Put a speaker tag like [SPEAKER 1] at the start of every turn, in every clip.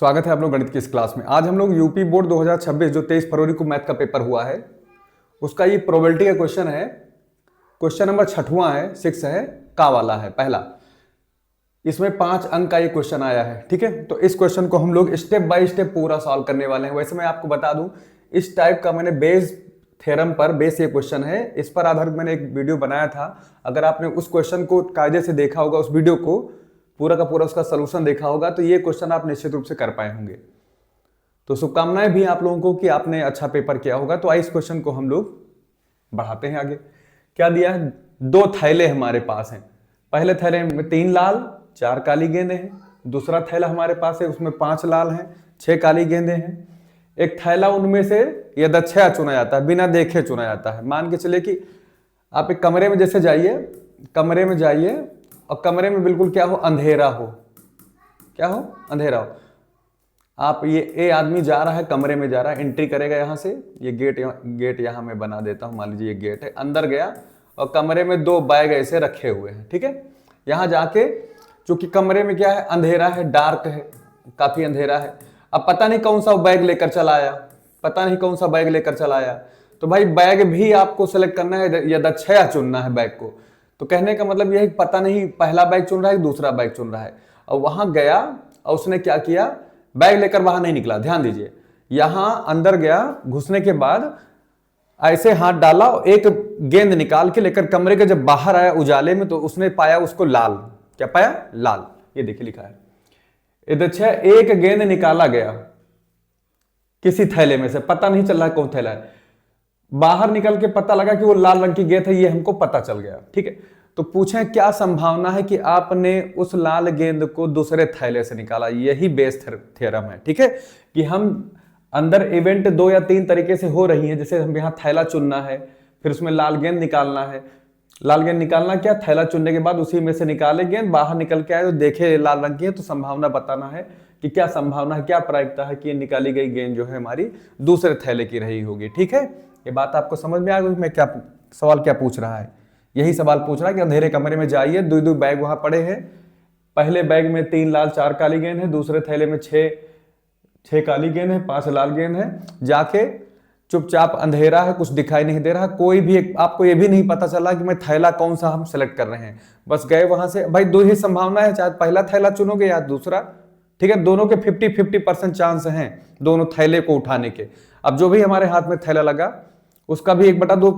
[SPEAKER 1] स्वागत है आप लोग गणित की इस क्लास में। आज हम लोग यूपी बोर्ड 2026 जो 23 फरवरी को मैथ का पेपर हुआ है उसका ये प्रोबेबिलिटी का क्वेश्चन है। क्वेश्चन नंबर 6वां है, 6 है, का वाला है पहला। इसमें 5 अंक का ये क्वेश्चन आया है। ठीक है, तो इस क्वेश्चन को हम लोग स्टेप बाय स्टेप पूरा सॉल्व करने वाले हैं। वैसे मैं आपको बता दूं, इस टाइप का मैंने बेस थ्योरम पर बेस ये क्वेश्चन है, इस पर आधारित मैंने एक वीडियो बनाया था। अगर आपने उस क्वेश्चन को कायदे से देखा होगा, उस वीडियो को पूरा का पूरा उसका सोल्यूशन देखा होगा, तो ये क्वेश्चन आप निश्चित रूप से कर पाए होंगे। तो शुभकामनाएं भी आप लोगों को कि आपने अच्छा पेपर किया होगा। तो इस क्वेश्चन को हम लोग बढ़ाते हैं आगे। क्या दिया है? 2 थैले हमारे पास हैं। पहले थैले में 3 लाल 4 काली गेंदें हैं। दूसरा थैला हमारे पास है, उसमें 5 लाल हैं 6 काली गेंदें हैं। एक थैला उनमें से यदृच्छया चुना जाता है, बिना देखे चुना जाता है। मान के चले कि आप एक कमरे में जैसे जाइए, कमरे में जाइए और कमरे में बिल्कुल क्या हो, अंधेरा हो। क्या हो? अंधेरा हो। आप ये आदमी जा रहा है, कमरे में जा रहा है, एंट्री करेगा यहाँ से। ये गेट यहाँ मैं बना देता हूँ, मान लीजिए ये गेट है। अंदर गया और कमरे में 2 बैग ऐसे रखे हुए हैं। ठीक है, यहाँ जाके चूंकि कमरे में क्या है, अंधेरा है, डार्क है, काफी अंधेरा है। अब पता नहीं कौन सा बैग लेकर चला आया, पता नहीं कौन सा बैग लेकर चला आया। तो भाई बैग भी आपको सेलेक्ट करना है, यदृच्छया चुनना है बैग को। तो कहने का मतलब यह है कि पता नहीं पहला बैग चुन रहा है, दूसरा बैग चुन रहा है। और वहां गया और उसने क्या किया, बैग लेकर बाहर नहीं निकला। ध्यान दीजिए, यहां अंदर गया, घुसने के बाद ऐसे हाथ डाला और एक गेंद निकाल के लेकर कमरे के जब बाहर आया उजाले में, तो उसने पाया उसको लाल। क्या पाया? लाल। ये देखिए लिखा है यदृच्छया एक गेंद निकाला गया किसी थैले में से, पता नहीं चल रहा है कौन थैला है। बाहर निकल के पता लगा कि वो लाल रंग की गेंद है, ये हमको पता चल गया। ठीक है, तो पूछें क्या संभावना है कि आपने उस लाल गेंद को दूसरे थैले से निकाला। यही बेस थ्योरम है। ठीक है, कि हम अंदर इवेंट 2 या 3 तरीके से हो रही है। जैसे हम यहाँ थैला चुनना है, फिर उसमें लाल गेंद निकालना है। लाल गेंद निकालना क्या, थैला चुनने के बाद उसी में से निकाले गेंद, बाहर निकल के आए तो देखे लाल रंग की है, तो संभावना बताना है कि क्या संभावना है, क्या प्रायिकता है कि ये निकाली गई गेंद जो है हमारी दूसरे थैले की रही होगी। ठीक है, ये बात आपको समझ में आ गई? मैं क्या सवाल क्या पूछ रहा है? यही सवाल पूछ रहा है कि अंधेरे कमरे में जाइए, 2 बैग वहां पड़े हैं। पहले बैग में 3 लाल 4 काली गेंद है, दूसरे थैले में 6 काली गेंद है, 5 लाल गेंद है। जाके चुपचाप, अंधेरा है, कुछ दिखाई नहीं दे रहा, कोई भी आपको ये भी नहीं पता चला कि मैं थैला कौन सा हम सेलेक्ट कर रहे हैं। बस गए वहां से। भाई 2 ही संभावना है, चाहे पहला थैला चुनोगे या दूसरा। ठीक है, दोनों के 50-50% चांस हैं दोनों थैले को उठाने के। अब जो भी हमारे हाथ में थैला लगा उसका भी 1/2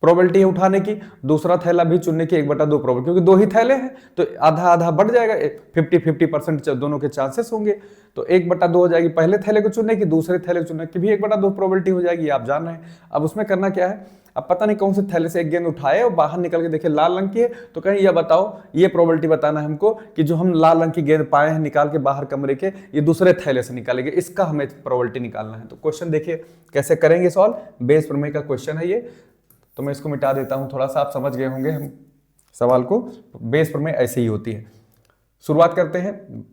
[SPEAKER 1] प्रोबेबिलिटी है उठाने की, दूसरा थैला भी चुनने की 1/2 प्रोबेबिलिटी, क्योंकि 2 ही थैले हैं तो आधा आधा बढ़ जाएगा। 50-50% दोनों के चांसेस होंगे, तो 1/2 हो जाएगी पहले थैले को चुनने की, दूसरे थैले को चुनने की भी 1/2 प्रोबेबिलिटी हो जाएगी। आप जान रहे हैं। अब उसमें करना क्या है, अब पता नहीं कौन से थैले से एक गेंद उठाए और बाहर निकल के देखे लाल रंग की है, तो कहीं यह बताओ, ये प्रोबेबिलिटी बताना है हमको कि जो हम लाल रंग की गेंद पाए हैं निकाल के बाहर कमरे के, ये दूसरे थैले से निकालेंगे, इसका हमें प्रोबेबिलिटी निकालना है। तो क्वेश्चन देखिए कैसे करेंगे सॉल्व। बेस प्रमेय का क्वेश्चन है ये, तो मैं इसको मिटा देता हूं। थोड़ा सा आप समझ गए होंगे हम सवाल को। बेस प्रमेय ऐसे ही होती है। शुरुआत करते हैं।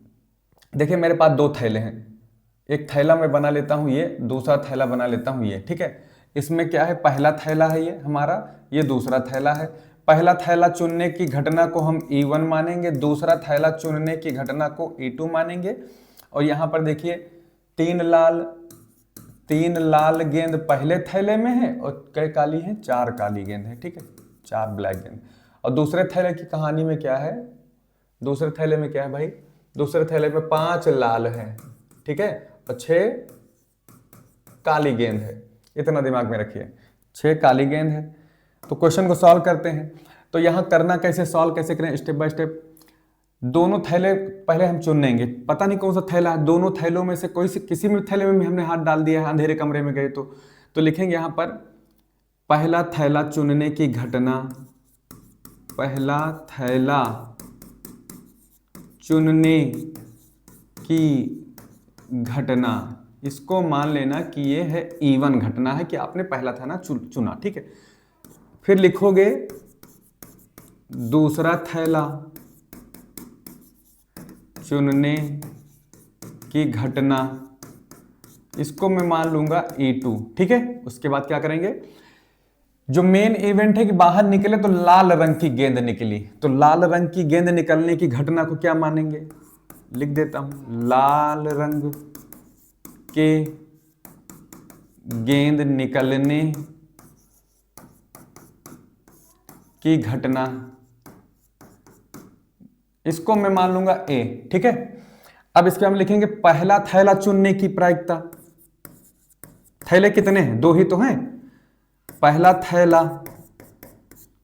[SPEAKER 1] देखिए मेरे पास 2 थैले हैं, एक थैला मैं बना लेता हूं ये, दूसरा थैला बना लेता हूं ये। ठीक है, इसमें क्या है, पहला थैला है ये हमारा, ये दूसरा थैला है। पहला थैला चुनने की घटना को हम E1 मानेंगे, दूसरा थैला चुनने की घटना को E2 मानेंगे। और यहां पर देखिए 3 लाल गेंद पहले थैले में है और कई काली हैं, 4 काली गेंद है। ठीक है, 4 ब्लैक गेंद। और दूसरे थैले की कहानी में क्या है, दूसरे थैले में क्या है भाई, दूसरे थैले में 5 लाल है। ठीक है, और 6 काली गेंद है। इतना दिमाग में रखिए, 6 काली गेंद है। तो क्वेश्चन को सॉल्व करते हैं। तो यहां करना कैसे, सॉल्व कैसे करें, स्टेप बाय स्टेप। दोनों थैले पहले हम चुन लेंगे, पता नहीं कौन सा थैला है, दोनों थैलों में से कोई किसी भी थैले में हमने हाथ डाल दिया है, अंधेरे कमरे में गए तो लिखेंगे यहां पर पहला थैला चुनने की घटना, पहला थैला चुनने की घटना। इसको मान लेना कि ये है E1 घटना है कि आपने पहला थैला चुना। ठीक है, फिर लिखोगे दूसरा थैला चुनने की घटना, इसको मैं मान लूंगा E2। ठीक है, उसके बाद क्या करेंगे, जो मेन इवेंट है कि बाहर निकले तो लाल रंग की गेंद निकली, तो लाल रंग की गेंद निकलने की घटना को क्या मानेंगे, लिख देता हूं, लाल रंग के गेंद निकलने की घटना, इसको मैं मान लूंगा ए। ठीक है, अब इसके हम लिखेंगे पहला थैला चुनने की प्रायिकता। थैले कितने हैं? 2 ही तो हैं। पहला थैला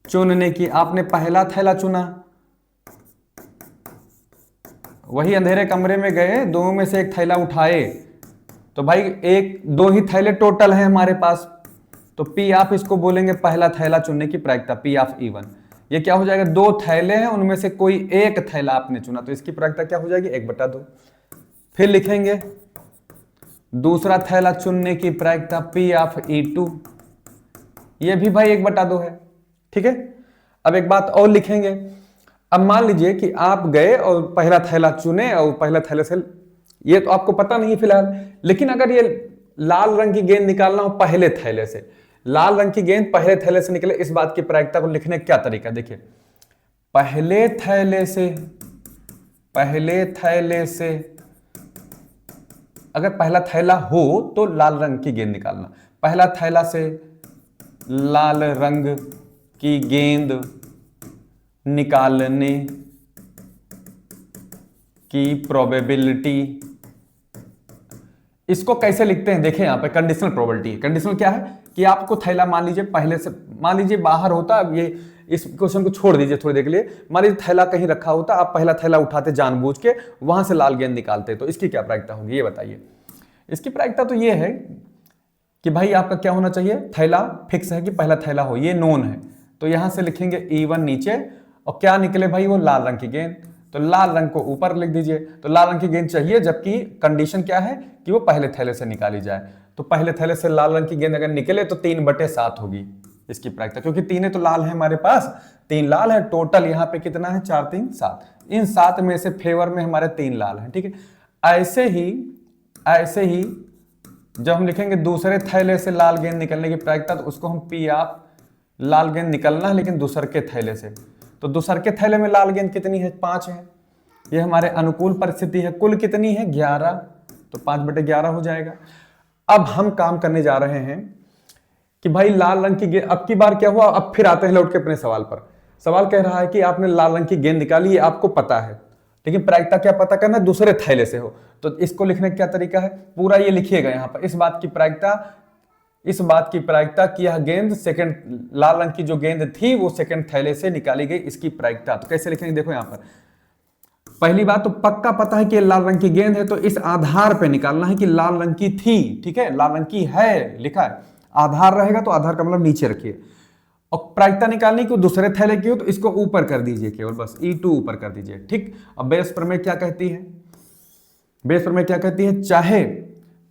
[SPEAKER 1] चुनने की, आपने पहला थैला चुना, वही अंधेरे कमरे में गए, 2 में से एक थैला उठाए, तो भाई 2 ही थैले टोटल हैं हमारे पास, तो पी आप इसको बोलेंगे पहला थैला चुनने की प्रायिकता, पी ऑफ E1। ये क्या हो जाएगा? 2 थैले हैं, उनमें से कोई एक थैला आपने चुना, तो इसकी प्रायिकता क्या हो जाएगी? 1/2। फिर लिखेंगे दूसरा थैला चुनने की प्रायिकता पी ऑफ E2, ये भी भाई 1/2 है। ठीक है, अब एक बात और लिखेंगे। अब मान लीजिए कि आप गए और पहला थैला चुने और पहला थैले से, ये तो आपको पता नहीं फिलहाल, लेकिन अगर ये लाल रंग की गेंद निकालना हो पहले थैले से, लाल रंग की गेंद पहले थैले से निकले, इस बात की प्रायिकता को लिखने का क्या तरीका? देखिए, पहले थैले से अगर पहला थैला हो तो लाल रंग की गेंद निकालना, पहला थैला से लाल रंग की गेंद निकालने की प्रोबेबिलिटी, इसको कैसे लिखते हैं? देखिए यहां पे कंडीशनल प्रोबेबिलिटी है। कंडीशनल क्या है कि आपको थैला मान लीजिए पहले से, मान लीजिए बाहर होता, अब ये इस क्वेश्चन को छोड़ दीजिए थोड़ी देर के लिए, मान लीजिए थैला कहीं रखा होता, आप पहला थैला उठाते जानबूझ के, वहां से लाल गेंद निकालते, तो इसकी क्या प्रायिकता होगी ये बताइए। इसकी प्रायिकता तो ये है कि भाई आपका क्या होना चाहिए, थैला फिक्स है कि पहला थैला हो, ये नोन है, तो यहां से लिखेंगे E1 नीचे, और क्या निकले भाई? वो लाल रंग की गेंद, तो लाल रंग को ऊपर लिख दीजिए। तो लाल रंग की गेंद चाहिए, जबकि कंडीशन क्या है कि वो पहले थैले से निकाली जाए, तो पहले थैले से लाल रंग की गेंद अगर निकले तो 3/7 होगी इसकी प्रायिकता, क्योंकि 3 तो लाल है हमारे पास, 3 लाल है टोटल, यहाँ पे कितना है? 4 3 7, इन 7 में से फेवर में हमारे 3 लाल है। ठीक है, ऐसे ही जब हम लिखेंगे दूसरे थैले से लाल गेंद निकलने की प्रायिकता, तो उसको हम पी ऑफ, लाल गेंद निकलना है लेकिन दूसर के थैले से, तो दूसर के थैले में लाल गेंद कितनी है? 5 है, ये हमारे अनुकूल परिस्थिति है। कुल कितनी है? 11, तो 5/11 हो जाएगा। अब हम काम करने जा रहे हैं कि भाई लाल रंग की गेंद, अब की बार क्या हुआ, अब फिर आते हैं लौट के अपने सवाल पर। सवाल कह रहा है कि आपने लाल रंग की गेंद निकाली, ये आपको पता है, लेकिन प्रायिकता क्या पता करना है? दूसरे थैले से हो, तो इसको लिखने का क्या तरीका है? पूरा ये लिखिएगा यहां पर, इस बात की प्रायिकता कि यह गेंद सेकंड, लाल रंग की जो गेंद थी वो सेकंड थैले से निकाली गई, इसकी प्रायिकता। तो कैसे लिखेंगे? देखो यहां पर पहली बात तो पक्का पता है कि लाल रंग की गेंद है, तो इस आधार पे निकालना है कि लाल रंग की थी। ठीक है, लाल रंग की है लिखा है, आधार रहेगा तो आधार का मतलब नीचे रखिए, और प्रायिकता निकालनी को दूसरे थैले की हो तो इसको ऊपर कर दीजिए, केवल बस E2 ऊपर कर दीजिए। ठीक, अब बेस प्रमेय क्या कहती है? बेस प्रमेय क्या कहती है? चाहे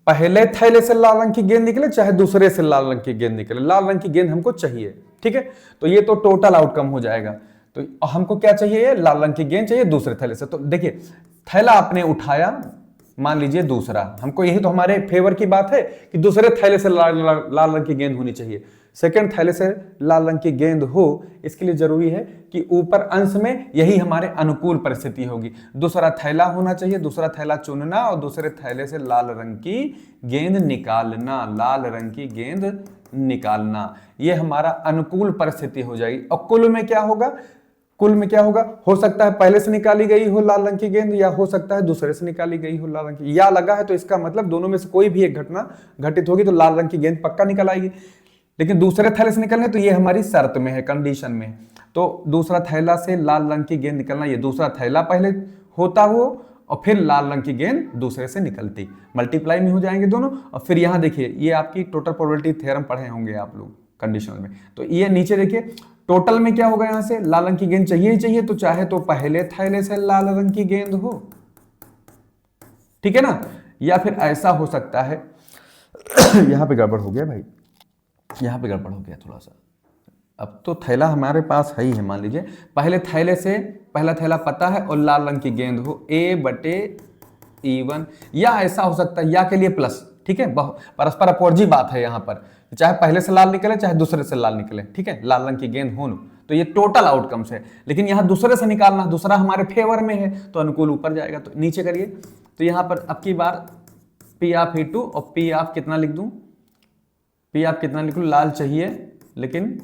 [SPEAKER 1] पहले थैले से लाल रंग की गेंद निकले, चाहे दूसरे से लाल रंग की गेंद निकले, लाल रंग की गेंद हमको चाहिए। ठीक है, तो ये तो टोटल आउटकम हो जाएगा। तो हमको क्या चाहिए? लाल रंग की गेंद चाहिए दूसरे थैले से। तो देखिए, थैला आपने उठाया, मान लीजिए दूसरा, हमको यही तो हमारे फेवर की बात है कि दूसरे थैले से लाल रंग की गेंद होनी चाहिए, सेकंड थैले से लाल रंग की गेंद हो, इसके लिए जरूरी है कि ऊपर अंश में यही हमारे अनुकूल परिस्थिति होगी। दूसरा थैला होना चाहिए, दूसरा थैला चुनना और दूसरे थैले से लाल रंग की गेंद निकालना, लाल रंग की गेंद निकालना, ये हमारा अनुकूल परिस्थिति हो जाएगी। और कुल में क्या होगा? कुल में क्या होगा? हो सकता है पहले से निकाली गई हो लाल रंग की गेंद, या हो सकता है दूसरे से निकाली गई हो लाल रंग की, या लगा है तो इसका मतलब दोनों में से कोई भी एक घटना घटित होगी तो लाल रंग की गेंद पक्का निकल आएगी। लेकिन दूसरे थैले से निकलने तो ये हमारी शर्त में है, कंडीशन में। तो दूसरा थैला से लाल रंग की गेंद निकलना, ये दूसरा थैला पहले होता हो और फिर लाल रंग की गेंद दूसरे से निकलती, मल्टीप्लाई में हो जाएंगे दोनों। और फिर यहाँ देखिए, ये आपकी टोटल प्रोबेबिलिटी थ्योरम पढ़े होंगे आप लोग कंडीशनल में। तो ये नीचे देखिए टोटल में क्या होगा, यहाँ से लाल रंग की गेंद चाहिए ही चाहिए, तो चाहे तो पहले थैले से लाल रंग की गेंद हो, ठीक है ना, या फिर ऐसा हो सकता है यहां पे गड़बड़ हो गया भाई, यहां पे गड़बड़ हो गया थोड़ा सा। अब तो थैला हमारे पास है ही है, मान लीजिए पहले थैले से पहला थैला पता है और लाल रंग की गेंद हो A/E1, या ऐसा हो सकता है, या के लिए प्लस, ठीक है, परस्पर अपोर्जी बात है यहाँ पर, चाहे पहले से लाल निकले चाहे दूसरे से लाल निकले, ठीक है, लाल रंग की गेंद हो, तो ये टोटल आउटकम्स है, लेकिन यहाँ दूसरे से निकालना, दूसरा हमारे फेवर में है तो अनुकूल ऊपर जाएगा। तो नीचे करिए, तो यहाँ पर अब की बार पी ऑफ E2 और पी ऑफ कितना लिख दूं, पी ऑफ कितना लिख लूं, लाल चाहिए लेकिन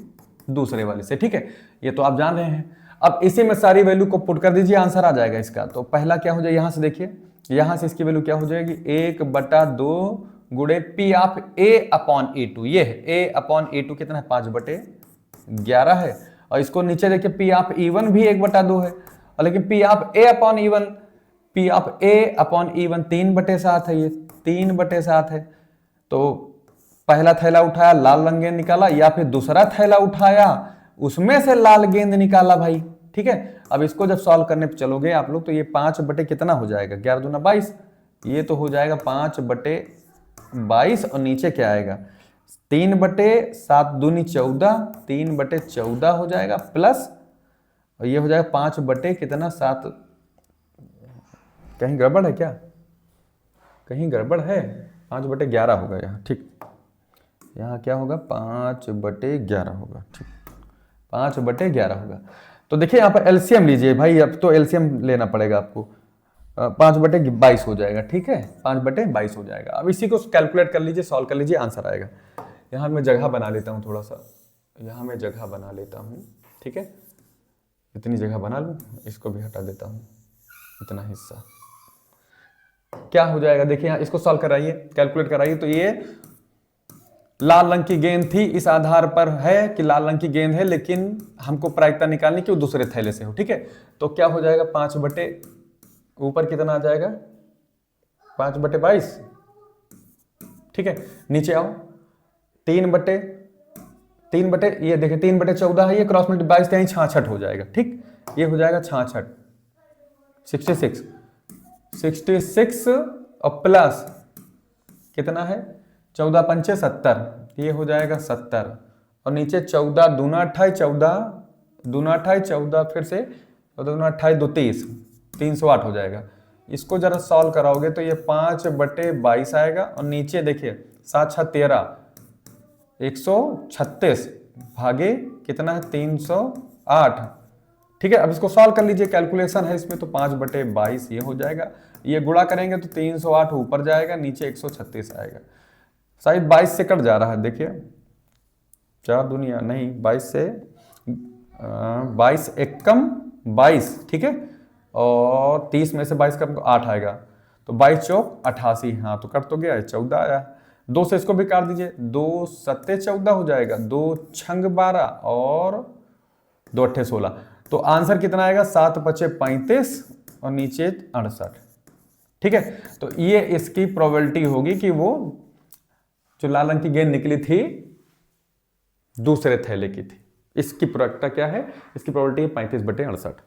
[SPEAKER 1] दूसरे वाले से, ठीक है, ये तो आप जान रहे हैं। अब इसी में सारी वैल्यू को पुट कर दीजिए, आंसर आ जाएगा इसका। तो पहला क्या हो जाएगा, यहां से देखिए, यहां से इसकी वैल्यू क्या हो जाएगी, 1/2 गुणे पी ऑफ A/E2, ये है A/E2 कितना है, 5/11 है। और इसको नीचे देखिए पी ऑफ E1 भी 1/2 है, और लेकिन P of A/E1, P of A/E1 3/7 है, ये 3/7 है। तो पहला थैला उठाया, लाल रंग गेंद निकाला, या फिर दूसरा थैला उठाया, उसमें से लाल गेंद निकाला भाई, ठीक है। अब इसको जब सॉल्व करने पे चलोगे आप लोग, तो ये 5 कितना हो जाएगा, 11 दूना 22, ये तो हो जाएगा 5/22, और नीचे क्या आएगा, 3/7 दूनी 14, 3/14 हो जाएगा, प्लस और ये हो जाएगा 5 कितना 7, कहीं गड़बड़ है क्या, कहीं गड़बड़ है, 5/11 होगा यहाँ, ठीक, यहाँ क्या होगा 5/11 होगा, ठीक, 5/11 होगा। तो देखिए यहाँ पर एलसीएम लीजिए भाई, अब तो एलसीएम लेना पड़ेगा आपको, 5/22 हो जाएगा, ठीक है, 5/22 हो जाएगा। अब इसी को कैलकुलेट कर लीजिए, सॉल्व कर लीजिए, आंसर आएगा। यहाँ मैं जगह बना लेता हूँ थोड़ा सा, यहाँ मैं जगह बना लेता हूँ, ठीक है, इतनी जगह बना लूँ, इसको भी हटा देता हूँ, इतना हिस्सा क्या हो जाएगा, देखिए यहाँ इसको सॉल्व कराइए, कैलकुलेट कराइए। तो ये लाल रंग की गेंद थी, इस आधार पर है कि लाल रंग की गेंद है, लेकिन हमको प्रायिकता निकालनी कि वो दूसरे थैले से हो, ठीक है। तो क्या हो जाएगा, 5 ऊपर कितना आ जाएगा, 5/22, ठीक है। नीचे आओ, 3/3 ये देखिए 3/14 है, ये क्रॉस मल्टीप्लाई 22 कहीं 66 हो जाएगा, ठीक, ये हो जाएगा 66, 66 और प्लस कितना है, 14×5 = 70, ये हो जाएगा 70, और नीचे 14 दूना 28, 14 दूना 28, 14 फिर से 14 दूना 28, 2 30, 308 हो जाएगा। इसको जरा सॉल्व कराओगे तो ये 5/22 आएगा, और नीचे देखिए 7 6 13, 136 भागे कितना है 308, ठीक है। अब इसको सॉल्व कर लीजिए, कैलकुलेशन है इसमें, तो 5/22 ये हो जाएगा, ये गुणा करेंगे तो 308 ऊपर जाएगा, नीचे 136 आएगा, शायद 22 से कट जा रहा है, देखिए 4 दुनिया नहीं, 22 से 22 एकम 22, ठीक है, और 30 में से 22 कम तो 8 आएगा, तो 22 चौक 88, हाँ तो कट तो गया है, 14 आया, 2 से इसको भी काट दीजिए, 2 7 14 हो जाएगा, 2 6 12 और 2 8 16, तो आंसर कितना आएगा 7 5 35 और नीचे 68, ठीक है। तो ये इसकी प्रोबेबिलिटी होगी कि वो जो लाल रंग की गेंद निकली थी दूसरे थैले की थी। इसकी प्रोबेबिलिटी क्या है, इसकी प्रोबेबिलिटी है 35/68।